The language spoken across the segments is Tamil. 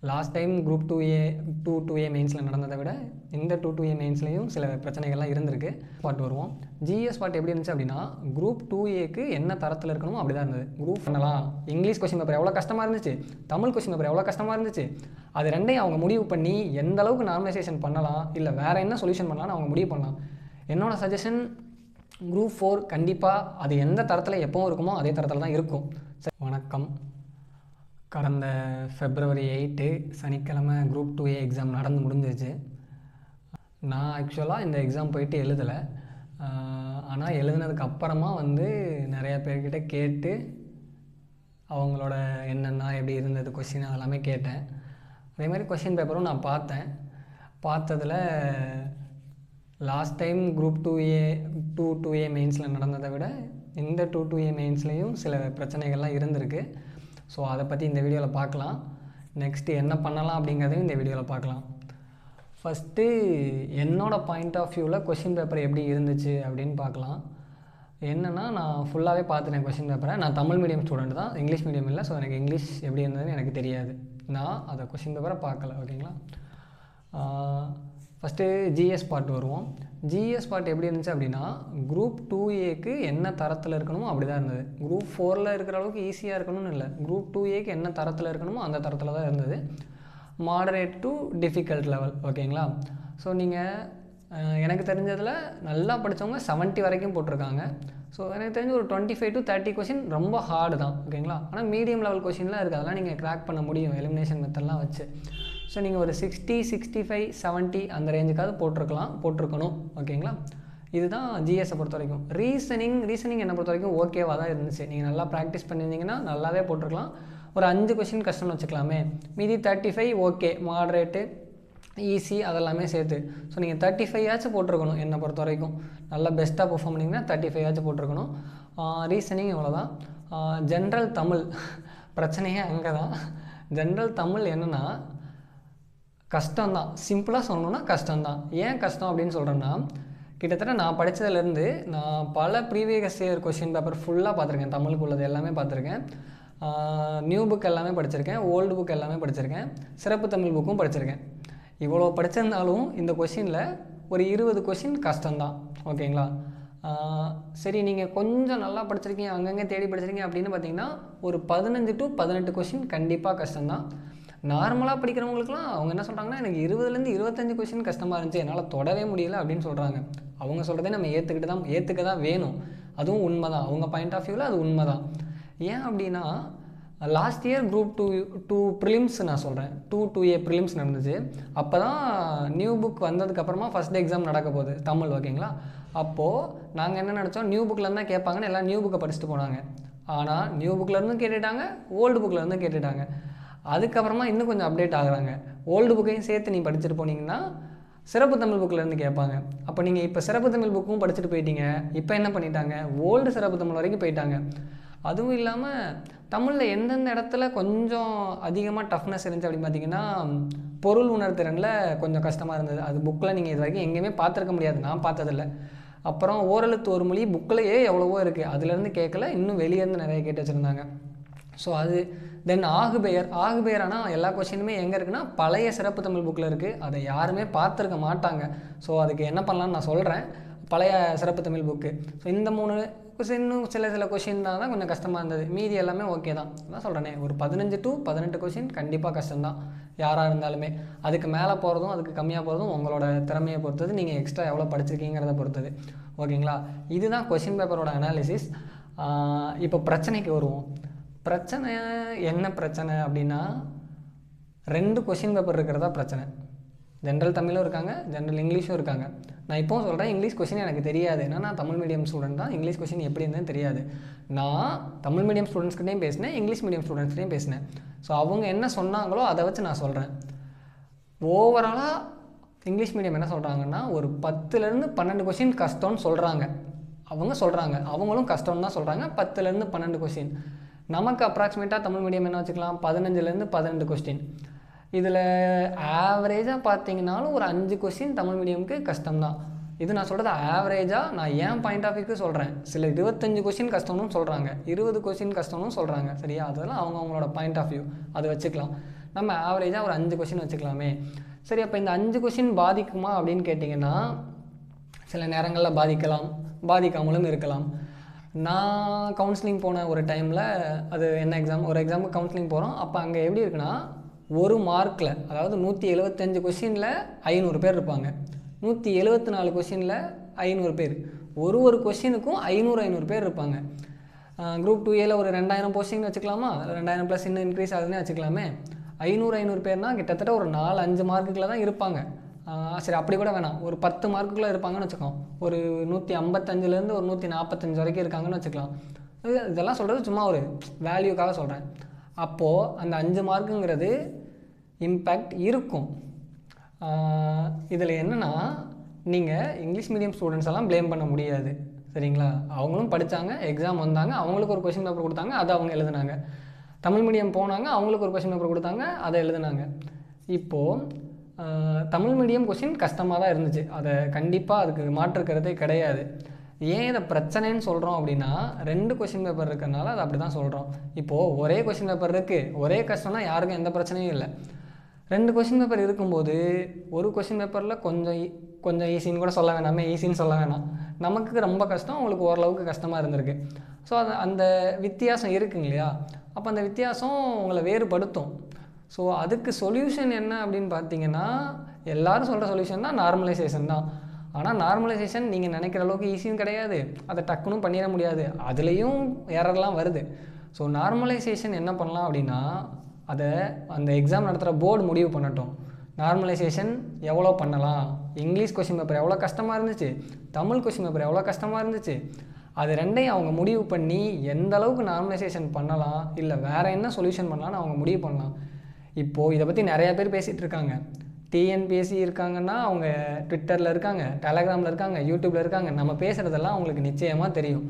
லாஸ்ட் டைம் குரூப் 2A மெயின்ஸில் நடந்ததை விட இந்த 2A மெயின்ஸ்லேயும் சில பிரச்சனைகள்லாம் இருந்திருக்கு. பார்ட் வருவோம். ஜிஎஸ் பார்ட் எப்படி இருந்துச்சு அப்படின்னா, குரூப் 2Aக்கு என்ன தரத்தில் இருக்கணுமோ அப்படி தான் இருந்தது. குரூப் பண்ணலாம், இங்கிலீஷ் கொஸ்டின் பேப்பர் எவ்வளோ கஷ்டமாக இருந்துச்சு, தமிழ் கொஸ்டின் பேப்பர் எவ்வளோ கஷ்டமாக இருந்துச்சு, அது ரெண்டையும் அவங்க முடிவு பண்ணி எந்த அளவுக்கு நார்மலைசேஷன் பண்ணலாம், இல்லை வேறு என்ன சொல்யூஷன் பண்ணலாம்னு அவங்க முடிவு பண்ணலாம். என்னோட சஜஷன் குரூப் 4 கண்டிப்பாக அது எந்த தரத்தில் எப்போவும் இருக்குமோ அதே தரத்தில் தான் இருக்கும். சரி, வணக்கம். கடந்த February 8 சனிக்கிழமை குரூப் 2A எக்ஸாம் நடந்து முடிஞ்சிருச்சு. நான் ஆக்சுவலாக இந்த எக்ஸாம் போயிட்டு எழுதலை. ஆனால் எழுதுனதுக்கு அப்புறமா நிறையா பேர்கிட்ட கேட்டு அவங்களோட என்னென்னா எப்படி இருந்தது கொஷின் அதெல்லாமே கேட்டேன். அதே மாதிரி கொஷின் பேப்பரும் நான் பார்த்ததில் லாஸ்ட் டைம் குரூப் 2A மெயின்ஸில் நடந்ததை விட இந்த 2A மெயின்ஸ்லேயும் சில பிரச்சனைகள்லாம் இருந்திருக்கு. ஸோ அதை பற்றி இந்த வீடியோவில் பார்க்கலாம். நெக்ஸ்ட்டு என்ன பண்ணலாம் அப்படிங்கிறதையும் இந்த வீடியோவில் பார்க்கலாம். ஃபஸ்ட்டு என்னோடய பாயிண்ட் ஆஃப் வியூவில் கொஷின் பேப்பர் எப்படி இருந்துச்சு அப்படின்னு பார்க்கலாம். என்னென்னா, நான் ஃபுல்லாகவே பார்த்துட்டேன் கொஷின் பேப்பரை. நான் தமிழ் மீடியம் ஸ்டூடெண்ட் தான், இங்கிலீஷ் மீடியம் இல்லை. ஸோ எனக்கு இங்கிலீஷ் எப்படி இருந்ததுன்னு எனக்கு தெரியாது. நான் அதை கொஷின் பேப்பரை பார்க்கல. ஓகேங்களா. ஃபஸ்ட்டு ஜிஎஸ் பார்ட் வருவோம். ஜிஎஸ் பார்ட் எப்படி இருந்துச்சு அப்படின்னா, குரூப் 2Aக்கு என்ன தரத்தில் இருக்கணுமோ அப்படி தான் இருந்தது. குரூப் 4ல் இருக்கிற அளவுக்கு ஈஸியாக இருக்கணும்னு இல்லை, குரூப் 2Aக்கு என்ன தரத்தில் இருக்கணுமோ அந்த தரத்தில் தான் இருந்தது. Moderate to difficult level. ஓகேங்களா. ஸோ நீங்கள் எனக்கு தெரிஞ்சதில் நல்லா படித்தவங்க 70 வரைக்கும் போட்டிருக்காங்க. ஸோ எனக்கு தெரிஞ்ச ஒரு 25 to 30 கொஷின் ரொம்ப ஹார்டு தான். ஓகேங்களா. ஆனால் மீடியம் லெவல் கொஷின்லாம் இருக்குது, அதெல்லாம் நீங்கள் கிராக் பண்ண முடியும் எலிமினேஷன் மெத்தட்லாம் வச்சு. ஸோ நீங்கள் ஒரு 60, 65, 70 அந்த ரேஞ்சுக்காவது போட்டிருக்கணும். ஓகேங்களா. இதுதான் ஜிஎஸை பொறுத்த வரைக்கும். ரீசனிங் என்னை பொறுத்த வரைக்கும் ஓகேவாக தான் இருந்துச்சு. நீங்கள் நல்லா ப்ராக்டிஸ் பண்ணியிருந்தீங்கன்னா நல்லாவே போட்டிருக்கலாம். ஒரு 5 கொஷின் கஷ்டம்னு வச்சுக்கலாமே, மீதி 35 ஓகே, மாடரேட்டு, ஈஸி அதெல்லாமே சேர்த்து. ஸோ நீங்கள் 35 ஆச்சும் போட்டிருக்கணும். என்னை பொறுத்த வரைக்கும் நல்லா பெஸ்ட்டாக பெர்ஃபார்ம் பண்ணிங்கன்னா 35 ஆச்சும் போட்டிருக்கணும். ரீசனிங் இவ்வளோதான். ஜென்ரல் தமிழ் பிரச்சனையே அங்கே தான். ஜென்ரல் தமிழ் என்னென்னா கஷ்டம்தான். சிம்பிளாக சொல்லணுன்னா கஷ்டம்தான். ஏன் கஷ்டம் அப்படின்னு சொல்கிறேன்னா, கிட்டத்தட்ட நான் படித்ததுலேருந்து நான் பல ப்ரீவியஸ் இயர் கொஷின் பேப்பர் ஃபுல்லாக பார்த்துருக்கேன். தமிழுக்கு உள்ளது எல்லாமே பார்த்துருக்கேன். நியூ புக் எல்லாமே படிச்சிருக்கேன், ஓல்டு புக் எல்லாமே படிச்சிருக்கேன், சிறப்பு தமிழ் புக்கும் படிச்சிருக்கேன். இவ்வளோ படிச்சிருந்தாலும் இந்த கொஷினில் ஒரு 20 கொஷின் கஷ்டம்தான். ஓகேங்களா. சரி, நீங்கள் கொஞ்சம் நல்லா படிச்சிருக்கீங்க, அங்கங்கே தேடி படிச்சிருக்கீங்க அப்படின்னு பார்த்தீங்கன்னா ஒரு 15 to 18 கொஷின் கண்டிப்பாக கஷ்டம்தான். நார்மலாக படிக்கிறவங்களுக்குலாம் அவங்க என்ன சொல்கிறாங்கன்னா, எனக்கு 20லேருந்து 25 கொஷின் கஷ்டமாக இருந்துச்சு, என்னால் தொடவே முடியலை அப்படின்னு சொல்கிறாங்க. அவங்க சொல்கிறதே நம்ம ஏற்றுக்க தான் வேணும். அதுவும் உண்மை தான். அவங்க பாயிண்ட் ஆஃப் வியூவில் அது உண்மை தான். ஏன் அப்படின்னா, லாஸ்ட் இயர் குரூப் 2 ப்ரிலிம்ஸ் நான் சொல்கிறேன், 2A ப்ரிலிம்ஸ் நடந்துச்சு. அப்போ தான் நியூ புக் வந்ததுக்கப்புறமா ஃபஸ்ட் எக்ஸாம் நடக்க போகுது தமிழ். ஓகேங்களா. அப்போது நாங்கள் என்ன நினச்சோம், நியூ புக்கில் தான் கேட்பாங்கன்னு எல்லாம் நியூ புக்கை படிச்சுட்டு போனாங்க. ஆனால் நியூ புக்கிலேருந்தும் கேட்டுட்டாங்க, ஓல்டு புக்கிலேருந்தும் கேட்டுட்டாங்க. அதுக்கப்புறமா இன்னும் கொஞ்சம் அப்டேட் ஆகுறாங்க. ஓல்டு புக்கையும் சேர்த்து நீ படிச்சுட்டு போனீங்கன்னா சிறப்பு தமிழ் புக்கிலேருந்து கேட்பாங்க. அப்போ நீங்கள் இப்போ சிறப்பு தமிழ் புக்கும் படிச்சுட்டு போயிட்டீங்க, இப்போ என்ன பண்ணிட்டாங்க, ஓல்டு சிறப்பு தமிழ் வரைக்கும் போயிட்டாங்க. அதுவும் இல்லாமல் தமிழில் எந்தெந்த இடத்துல கொஞ்சம் அதிகமாக டஃப்னஸ் இருந்துச்சு அப்படின்னு பார்த்தீங்கன்னா, பொருள் உணர்திறனில் கொஞ்சம் கஷ்டமாக இருந்தது. அது புக்கில் நீங்கள் இது வரைக்கும் எங்கேயுமே பார்த்துருக்க முடியாது, நான் பார்த்ததில்ல. அப்புறம் ஓரெழுத்து ஒரு மொழி புக்கிலேயே எவ்வளவோ இருக்குது, அதுலேருந்து கேட்கல, இன்னும் வெளியேருந்து நிறைய கேட்டு வச்சுருந்தாங்க. ஸோ அது தென் ஆகுபெயர் ஆனால் எல்லா கொஷினுமே எங்கே இருக்குன்னா பழைய சிறப்பு தமிழ் புக்கில் இருக்குது. அதை யாருமே பார்த்துருக்க மாட்டாங்க. ஸோ அதுக்கு என்ன பண்ணலான்னு நான் சொல்கிறேன். பழைய சிறப்பு தமிழ் புக்கு. ஸோ இந்த 3 இன்னும் சில கொஷின் தான் கொஞ்சம் கஷ்டமாக இருந்தது. மீதி எல்லாமே ஓகே தான். அதான் சொல்கிறேனே, ஒரு 15 to 18 கொஷின் கண்டிப்பாக கஷ்டம்தான் யாராக இருந்தாலுமே. அதுக்கு மேலே போகிறதும் அதுக்கு கம்மியாக போகிறதும் உங்களோட திறமையை பொறுத்தது, நீங்கள் எக்ஸ்ட்ரா எவ்வளோ படிச்சிருக்கீங்கிறத பொறுத்தது. ஓகேங்களா. இதுதான் கொஷின் பேப்பரோட அனாலிசிஸ். இப்போ பிரச்சனைக்கு வருவோம். என்ன பிரச்சனை அப்படின்னா, 2 கொஷின் பேப்பர் இருக்கிறதா பிரச்சனை. ஜென்ரல் தமிழும் இருக்காங்க, ஜென்ரல் இங்கிலீஷும் இருக்காங்க. நான் இப்போவும் சொல்கிறேன், இங்கிலீஷ் கொஷின் எனக்கு தெரியாது. ஏன்னா நான் தமிழ் மீடியம் ஸ்டூடெண்ட் தான். இங்கிலீஷ் கொஷின் எப்படி இருந்ததுன்னு தெரியாது. நான் தமிழ் மீடியம் ஸ்டூடெண்ட்ஸ்கிட்டையும் பேசினேன், இங்கிலீஷ் மீடியம் ஸ்டூடெண்ட்ஸ்கிட்டையும் பேசினேன். ஸோ அவங்க என்ன சொன்னாங்களோ அதை வச்சு நான் சொல்கிறேன். ஓவராலாக இங்கிலீஷ் மீடியம் என்ன சொல்கிறாங்கன்னா, ஒரு 10லேருந்து 12 கொஷின் கஷ்டம்னு சொல்கிறாங்க. அவங்களும் கஷ்டம்னு தான் சொல்கிறாங்க. 10லேருந்து 12 கொஷின். நமக்கு அப்ராக்சிமேட்டாக தமிழ் மீடியம் என்ன வச்சுக்கலாம், 15லேருந்து 18 கொஸ்டின். இதில் ஆவரேஜாக பார்த்தீங்கன்னாலும் ஒரு 5 கொஸ்டின் தமிழ் மீடியமுக்கு கஷ்டம்தான். இது நான் சொல்கிறது ஆவரேஜாக நான் ஏன் பாயிண்ட் ஆஃப் வியூக்கு சொல்கிறேன். சில 25 கொஸ்டின் கஷ்டம்னு சொல்கிறாங்க, 20 கொஸ்டின் கஷ்டம்னு சொல்கிறாங்க. சரியா, அதெல்லாம் அவங்களோட பாயிண்ட் ஆஃப் வியூ, அதை வச்சுக்கலாம். நம்ம ஆவரேஜாக ஒரு 5 கொஷின் வச்சுக்கலாமே. சரி, அப்போ இந்த 5 கொஷின் பாதிக்குமா அப்படின்னு கேட்டிங்கன்னா சில நேரங்களில் பாதிக்கலாம், பாதிக்காமலும் இருக்கலாம். நான் கவுன்சிலிங் போன ஒரு டைமில் அது என்ன எக்ஸாம், ஒரு எக்ஸாமுக்கு கவுன்சிலிங் போகிறோம். அப்போ அங்கே எப்படி இருக்குன்னா, ஒரு மார்க்கில், அதாவது 175 கொஷினில் 500 பேர் இருப்பாங்க, 174 கொஷினில் 500 பேர், ஒரு கொஷினுக்கும் 500 பேர் இருப்பாங்க. குரூப் 2Aல ஒரு 2000 போஸ்டிங் வச்சுக்கலாமா, 2000 ப்ளஸ் இன்னும் இன்க்ரீஸ் ஆகுதுன்னு வச்சுக்கலாமே. 500 பேர்னால் கிட்டத்தட்ட ஒரு 4-5 மார்க்குகளில் தான் இருப்பாங்க. சரி, அப்படி கூட வேணாம், ஒரு 10 மார்க்குள்ளே இருப்பாங்கன்னு வச்சுக்கோம். ஒரு 155லேருந்து ஒரு 145 வரைக்கும் இருக்காங்கன்னு வச்சுக்கலாம். இதெல்லாம் சொல்கிறது சும்மா ஒரு வேல்யூக்காக சொல்கிறேன். அப்போது அந்த 5 மார்க்குங்கிறது இம்பேக்ட் இருக்கும். இதில் என்னென்னா, நீங்கள் இங்கிலீஷ் மீடியம் ஸ்டூடெண்ட்ஸ் எல்லாம் ப்ளேம் பண்ண முடியாது, சரிங்களா? அவங்களும் படித்தாங்க, எக்ஸாம் வந்தாங்க, அவங்களுக்கு ஒரு கொஷின் பேப்பர் கொடுத்தாங்க, அதை அவங்க எழுதுனாங்க. தமிழ் மீடியம் போனாங்க, அவங்களுக்கு ஒரு கொஷின் பேப்பர் கொடுத்தாங்க, அதை எழுதுனாங்க. இப்போது தமிழ் மீடியம் கொஷின் கஷ்டமாக தான் இருந்துச்சு, அதை கண்டிப்பாக அதுக்கு மாற்றுக்கிறதே கிடையாது. ஏன் இதை பிரச்சனைன்னு சொல்கிறோம் அப்படின்னா, 2 கொஷின் பேப்பர் இருக்கிறனால அதை அப்படி தான் சொல்கிறோம். இப்போது ஒரே கொஷின் பேப்பர் இருக்குது, ஒரே கஷ்டம்னா யாருக்கும் எந்த பிரச்சனையும் இல்லை. 2 கொஷின் பேப்பர் இருக்கும்போது ஒரு கொஷின் பேப்பரில் கொஞ்சம் ஈஸின்னு கூட சொல்ல வேணாமே, ஈஸின்னு சொல்ல வேணாம், நமக்கு ரொம்ப கஷ்டம், அவங்களுக்கு ஓரளவுக்கு கஷ்டமாக இருந்திருக்கு. ஸோ அந்த வித்தியாசம் இருக்குங்க இல்லையா? அப்போ அந்த வித்தியாசம் உங்களை வேறுபடுத்தும். ஸோ அதுக்கு சொல்யூஷன் என்ன அப்படின்னு பார்த்தீங்கன்னா, எல்லோரும் சொல்கிற சொல்யூஷன் தான் நார்மலைசேஷன் தான். ஆனால் நார்மலைசேஷன் நீங்கள் நினைக்கிற அளவுக்கு ஈஸியும் கிடையாது, அதை டக்குன்னு பண்ணிட முடியாது, அதுலேயும் எரர்லாம் வருது. ஸோ நார்மலைசேஷன் என்ன பண்ணலாம் அப்படின்னா, அதை அந்த எக்ஸாம் நடத்துகிற போர்டு முடிவு பண்ணட்டும். நார்மலைசேஷன் எவ்வளோ பண்ணலாம், இங்கிலீஷ் கொஷின் பேப்பர் எவ்வளோ கஷ்டமாக இருந்துச்சு, தமிழ் கொஷின் பேப்பர் எவ்வளோ கஷ்டமாக இருந்துச்சு, அது ரெண்டையும் அவங்க முடிவு பண்ணி எந்த அளவுக்கு நார்மலைசேஷன் பண்ணலாம், இல்லை வேறு என்ன சொல்யூஷன் பண்ணலான்னு அவங்க முடிவு பண்ணலாம். இப்போது இதை பற்றி நிறையா பேர் பேசிகிட்டு இருக்காங்க. டிஎன்பிஎஸ்சி இருக்காங்கன்னா அவங்க ட்விட்டரில் இருக்காங்க, டெலகிராமில் இருக்காங்க, யூடியூப்பில் இருக்காங்க. நம்ம பேசுகிறதெல்லாம் அவங்களுக்கு நிச்சயமாக தெரியும்.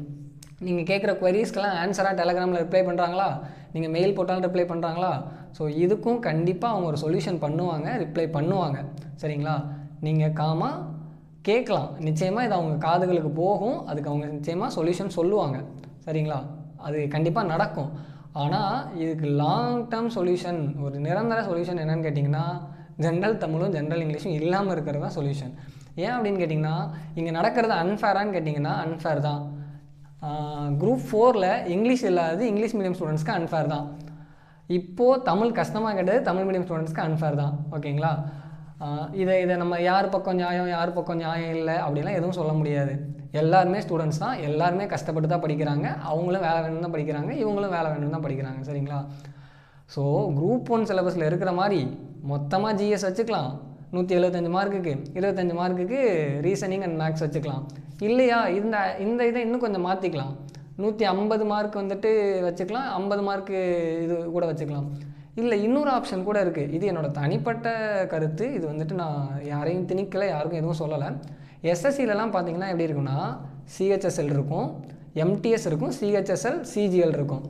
நீங்கள் கேட்குற குவரிஸ்க்கெல்லாம் ஆன்சராக டெலகிராமில் ரிப்ளை பண்ணுறாங்களா, நீங்கள் மெயில் போட்டாலும் ரிப்ளை பண்ணுறாங்களா? ஸோ இதுக்கும் கண்டிப்பாக அவங்க ஒரு சொல்யூஷன் பண்ணுவாங்க, ரிப்ளை பண்ணுவாங்க, சரிங்களா? நீங்கள் காமாக கேட்கலாம், நிச்சயமாக இது அவங்க காதுகளுக்கு போகும், அதுக்கு அவங்க நிச்சயமாக சொல்யூஷன் சொல்லுவாங்க, சரிங்களா? அது கண்டிப்பாக நடக்கும். ஆனால் இதுக்கு லாங் டேர்ம் சொல்யூஷன், ஒரு நிரந்தர சொல்யூஷன் என்னென்னு கேட்டிங்கன்னா, ஜென்ரல் தமிழும் ஜென்ரல் இங்கிலீஷும் இல்லாமல் இருக்கிறது தான் சொல்யூஷன். ஏன் அப்படின்னு கேட்டிங்கன்னா, இங்கே நடக்கிறது அன்ஃபேரான்னு கேட்டிங்கன்னா அன்ஃபேர் தான். குரூப் 4ல் இங்கிலீஷ் இல்லாதது இங்கிலீஷ் மீடியம் ஸ்டூடெண்ட்ஸ்க்கு அன்ஃபேர் தான். இப்போது தமிழ் கஷ்டமாக கேட்டது தமிழ் மீடியம் ஸ்டூடெண்ட்ஸ்க்கு அன்ஃபேர் தான், ஓகேங்களா? இதை நம்ம யார் பக்கம் நியாயம் யார் பக்கம் நியாயம் இல்லை அப்படிலாம் எதுவும் சொல்ல முடியாது. எல்லாருமே ஸ்டூடெண்ட்ஸ் தான், எல்லாருமே கஷ்டப்பட்டு தான் படிக்கிறாங்க, அவங்களும் வேலை வேணும்னு தான் படிக்கிறாங்க, இவங்களும் வேலை வேணும்னு தான் படிக்கிறாங்க, சரிங்களா? ஸோ குரூப் 1 சிலபஸில் இருக்கிற மாதிரி மொத்தமாக ஜிஎஸ் வச்சுக்கலாம், 175 மார்க்குக்கு 25 மார்க்குக்கு ரீசனிங் அண்ட் மேக்ஸ் வச்சுக்கலாம். இல்லையா, இந்த இதை இன்னும் கொஞ்சம் மாற்றிக்கலாம், 150 மார்க் வந்துட்டு வச்சுக்கலாம், 50 மார்க்கு இது கூட வச்சுக்கலாம். இல்லை, இன்னொரு ஆப்ஷன் கூட இருக்குது. இது என்னோடய தனிப்பட்ட கருத்து, இது வந்துட்டு நான் யாரையும் திணிக்கலை, யாருக்கும் எதுவும் சொல்லலை. எஸ்எஸ்சிலலாம் பார்த்தீங்கன்னா எப்படி இருக்குன்னா, சிஹெச்எஸ்எல் இருக்கும், எம்டிஎஸ் இருக்கும், சிஹெச்எஸ்எல் சிஜிஎல் இருக்கும்,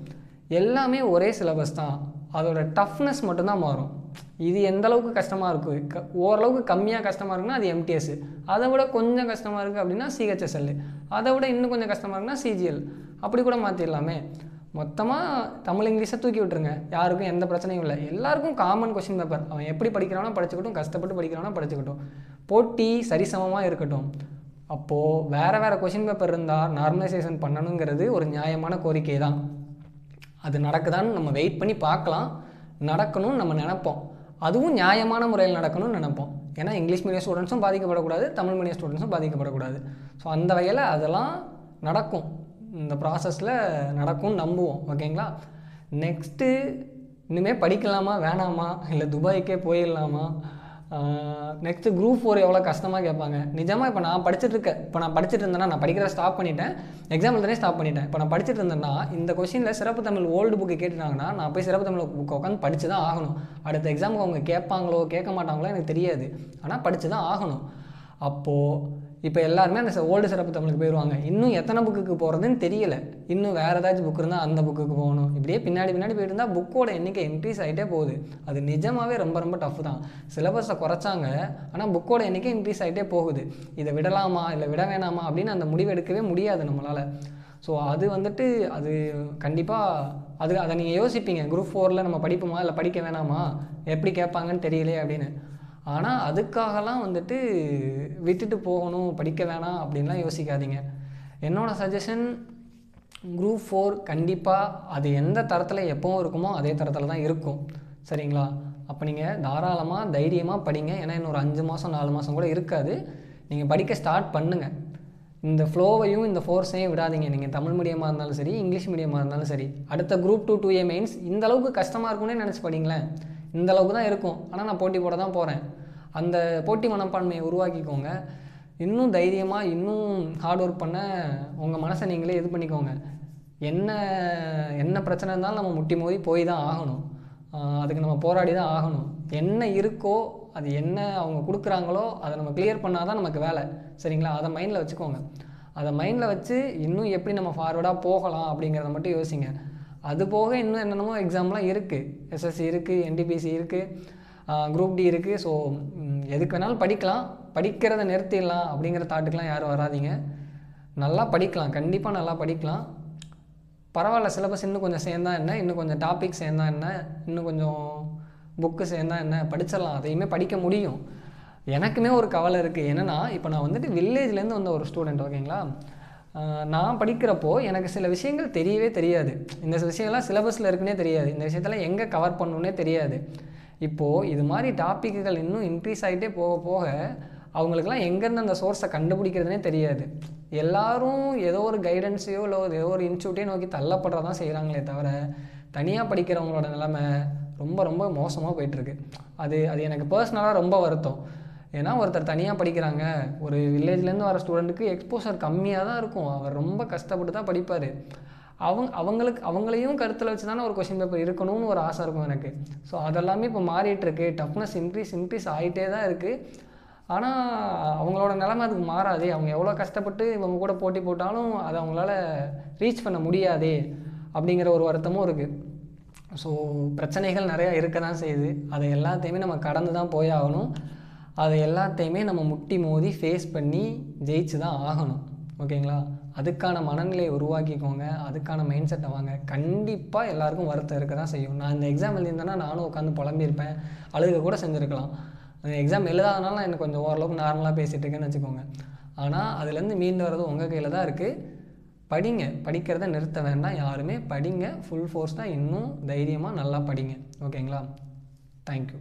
எல்லாமே ஒரே சிலபஸ் தான், அதோட டஃப்னஸ் மட்டும்தான் மாறும். இது எந்த அளவுக்கு கஷ்டமாக இருக்குது, ஓரளவுக்கு கம்மியாக கஷ்டமாக இருக்குன்னா அது எம்டிஎஸ், அதை விட கொஞ்சம் கஷ்டமாக இருக்குது அப்படின்னா சிஹெச்எஸ்எல், அதை விட இன்னும் கொஞ்சம் கஷ்டமாக இருக்குன்னா சிஜிஎல், அப்படி கூட மாற்றிடலாமே. மொத்தமாக தமிழ் இங்கிலீஷை தூக்கி விட்டுருங்க, யாருக்கும் எந்த பிரச்சனையும் இல்லை, எல்லாருக்கும் காமன் கொஷின் பேப்பர், அவன் எப்படி படிக்கிறானோ படிச்சுக்கட்டும், கஷ்டப்பட்டு படிக்கிறானோ படிச்சுக்கட்டும், போட்டி சரிசமமாக இருக்கட்டும். அப்போது வேறு கொஷின் பேப்பர் இருந்தால் நார்மலைசேஷன் பண்ணணுங்கிறது ஒரு நியாயமான கோரிக்கை தான். அது நடக்குதான்னு நம்ம வெயிட் பண்ணி பார்க்கலாம், நடக்கணும்னு நம்ம நினைப்போம், அதுவும் நியாயமான முறையில் நடக்கணும்னு நினைப்போம். ஏன்னா இங்கிலீஷ் மீடியம் ஸ்டூடெண்ட்ஸும் பாதிக்கப்படக்கூடாது, தமிழ் மீடியம் ஸ்டூடெண்ட்ஸும் பாதிக்கப்படக்கூடாது. ஸோ அந்த வகையில் அதெல்லாம் நடக்கும், இந்த ப்ராசஸில் நடக்கும்னு நம்புவோம், ஓகேங்களா? நெக்ஸ்ட்டு இனிமேல் படிக்கலாமா வேணாமா, இல்லை துபாய்க்கே போயிடலாமா? நெக்ஸ்ட்டு குரூப் 4 எவ்வளோ கஷ்டமாக கேட்பாங்க. நிஜமாக இப்போ நான் படிச்சுட்டு இருந்தேன்னா, நான் படிக்கிறத ஸ்டாப் பண்ணிட்டேன், எக்ஸாம் எழுதுனே ஸ்டாப் பண்ணிட்டேன். இப்போ நான் படிச்சுட்டு இருந்தேன்னா இந்த கொஷினில் சிறப்பு தமிழ் ஓல்டு புக்கு கேட்டுட்டாங்கன்னா நான் போய் சிறப்பு தமிழ் புக்கை உட்காந்து படித்து தான் ஆகணும். அடுத்த எக்ஸாமுக்கு அவங்க கேட்பாங்களோ கேட்க மாட்டாங்களோ எனக்கு தெரியாது, ஆனால் படித்து தான் ஆகணும். அப்போது இப்போ எல்லாருமே அந்த ஓல்டு சிறப்பு தமிழுக்கு போயிடுவாங்க. இன்னும் எத்தனை புக்குக்கு போகிறதுன்னு தெரியலை, இன்னும் வேறு ஏதாச்சும் புக் இருந்தால் அந்த புக்குக்கு போகணும். இப்படியே பின்னாடி போயிட்டு இருந்தால் புக்கோட எண்ணிக்கை இன்க்ரீஸ் ஆகிட்டே போகுது. அது நிஜமாகவே ரொம்ப டஃப் தான். சிலபஸை குறைச்சாங்க, ஆனால் புக்கோட எண்ணிக்கை இன்க்ரீஸ் ஆகிட்டே போகுது. இதை விடலாமா இல்லை விட வேணாமா அப்படின்னு அந்த முடிவு எடுக்கவே முடியாது நம்மளால். ஸோ அது வந்துட்டு அது கண்டிப்பாக அதை நீங்கள் யோசிப்பீங்க, குரூப் 4ல் நம்ம படிப்போமா இல்லை படிக்க வேணாமா, எப்படி கேட்பாங்கன்னு தெரியலையே அப்படின்னு. ஆனால் அதுக்காகலாம் வந்துட்டு விட்டுட்டு போகணும், படிக்க வேணாம் அப்படின்லாம் யோசிக்காதீங்க. என்னோடய சஜஷன், குரூப் 4 கண்டிப்பாக அது எந்த தரத்தில் எப்போவும் இருக்குமோ அதே தரத்தில் தான் இருக்கும். சரிங்களா? அப்போ நீங்கள் தாராளமாக தைரியமாக படிங்க. ஏன்னா இன்னொரு 5 மாதம் 4 மாதம் கூட இருக்காது. நீங்கள் படிக்க ஸ்டார்ட் பண்ணுங்கள். இந்த ஃப்ளோவையும் இந்த ஃபோர்ஸையும் விடாதீங்க. நீங்கள் தமிழ் மீடியமாக இருந்தாலும் சரி, இங்கிலீஷ் மீடியமாக இருந்தாலும் சரி. அடுத்த குரூப் 2 2A மெயின்ஸ் இந்த அளவுக்கு கஷ்டமாக இருக்கும்னே நினச்சி படிங்களேன். இந்த அளவுக்கு தான் இருக்கும், ஆனால் நான் போட்டி போட தான் போகிறேன். அந்த போட்டி மனப்பான்மையை உருவாக்கிக்கோங்க. இன்னும் தைரியமாக இன்னும் ஹார்ட் ஒர்க் பண்ண உங்கள் மனசை நீங்களே இது பண்ணிக்கோங்க. என்ன பிரச்சனை இருந்தாலும் நம்ம முட்டி மோதி போய் தான் ஆகணும். அதுக்கு நம்ம போராடி தான் ஆகணும். என்ன இருக்கோ அது என்ன அவங்க கொடுக்குறாங்களோ அதை நம்ம கிளியர் பண்ணால் தான் நமக்கு வேலை. சரிங்களா? அதை மைண்டில் வச்சுக்கோங்க. அதை மைண்டில் வச்சு இன்னும் எப்படி நம்ம ஃபார்வர்டாக போகலாம் அப்படிங்கிறத மட்டும் யோசிங்க. அது போக இன்னும் என்னென்னமோ எக்ஸாம்லாம் இருக்குது. SSC இருக்குது, NTPC இருக்குது, குரூப் D இருக்குது. ஸோ எதுக்கு வேணாலும் படிக்கலாம். படிக்கிறத நிறுத்திடலாம் அப்படிங்கிற தாட்டுக்கெலாம் யாரும் வராதிங்க. நல்லா படிக்கலாம், கண்டிப்பாக நல்லா படிக்கலாம். பரவாயில்ல, சிலபஸ் இன்னும் கொஞ்சம் சேர்ந்தா என்ன, இன்னும் கொஞ்சம் டாபிக் சேர்ந்தா என்ன, இன்னும் கொஞ்சம் புக்கு சேர்ந்தா என்ன, படிச்சிடலாம். அதையுமே படிக்க முடியும். எனக்குமே ஒரு கவலை இருக்குது. என்னென்னா, இப்போ நான் வந்துட்டு வில்லேஜ்லேருந்து வந்த ஒரு ஸ்டூடெண்ட், ஓகேங்களா? நான் படிக்கிறப்போ எனக்கு சில விஷயங்கள் தெரியவே தெரியாது. இந்த விஷயங்கள்லாம் சிலபஸில் இருக்குன்னே தெரியாது. இந்த விஷயத்தெல்லாம் எங்கே கவர் பண்ணணுன்னே தெரியாது. இப்போது இது மாதிரி டாப்பிக்குகள் இன்னும் இன்க்ரீஸ் ஆகிட்டே போக போக அவங்களுக்குலாம் எங்கேருந்து அந்த சோர்ஸை கண்டுபிடிக்கிறதுனே தெரியாது. எல்லோரும் ஏதோ ஒரு கைடன்ஸையோ இல்லை ஏதோ ஒரு இன்ஸ்டியூட்டையோ நோக்கி தள்ளப்படுறதான் செய்கிறாங்களே தவிர, தனியாக படிக்கிறவங்களோட நிலைமை ரொம்ப ரொம்ப மோசமாக போயிட்டுருக்கு. அது எனக்கு பர்சனலாக ரொம்ப வருத்தம். ஏன்னா ஒருத்தர் தனியாக படிக்கிறாங்க, ஒரு வில்லேஜ்லேருந்து வர ஸ்டூடெண்ட்டுக்கு எக்ஸ்போசர் கம்மியாக தான் இருக்கும். அவர் ரொம்ப கஷ்டப்பட்டு தான் படிப்பார். அவங்களையும் கருத்தில் வச்சு தானே ஒரு கொஷின் பேப்பர் இருக்கணும்னு ஒரு ஆசை இருக்கும் எனக்கு. ஸோ அதெல்லாமே இப்போ மாறிட்டுருக்கு. டஃப்னஸ் இன்க்ரீஸ் ஆகிட்டே தான் இருக்குது. ஆனால் அவங்களோட நிலைமை அதுக்கு மாறாதே. அவங்க எவ்வளோ கஷ்டப்பட்டு இவங்க கூட போட்டி போட்டாலும் அதை அவங்களால ரீச் பண்ண முடியாதே அப்படிங்கிற ஒரு வருத்தமும் இருக்குது. ஸோ பிரச்சனைகள் நிறையா இருக்க தான் செய்யுது. அதை எல்லாத்தையுமே நம்ம கடந்து தான் போயாகணும். அதை எல்லாத்தையுமே நம்ம முட்டி மோதி ஃபேஸ் பண்ணி ஜெயிச்சு தான் ஆகணும். ஓகேங்களா? அதுக்கான மனநிலையை உருவாக்கிக்கோங்க. அதுக்கான மைண்ட் செட்டை வாங்க. கண்டிப்பாக எல்லாருக்கும் வருத்தம் இருக்க தான் செய்யும். நான் இந்த எக்ஸாம் எழுதியிருந்தேன்னா நானும் உட்காந்து புலம்பியிருப்பேன், அழுக கூட செஞ்சுருக்கலாம். அந்த எக்ஸாம் எழுதாதனால எனக்கு கொஞ்சம் ஓரளவுக்கு நார்மலாக பேசிகிட்டு இருக்கேன்னு வச்சுக்கோங்க. ஆனால் அதுலேருந்து மீண்டு வர்றது உங்கள் கையில் தான் இருக்குது. படிங்க, படிக்கிறத நிறுத்த வேண்டாம். யாருமே படிங்க, ஃபுல் ஃபோர்ஸ் தான், இன்னும் தைரியமாக நல்லா படிங்க. ஓகேங்களா? தேங்க்யூ.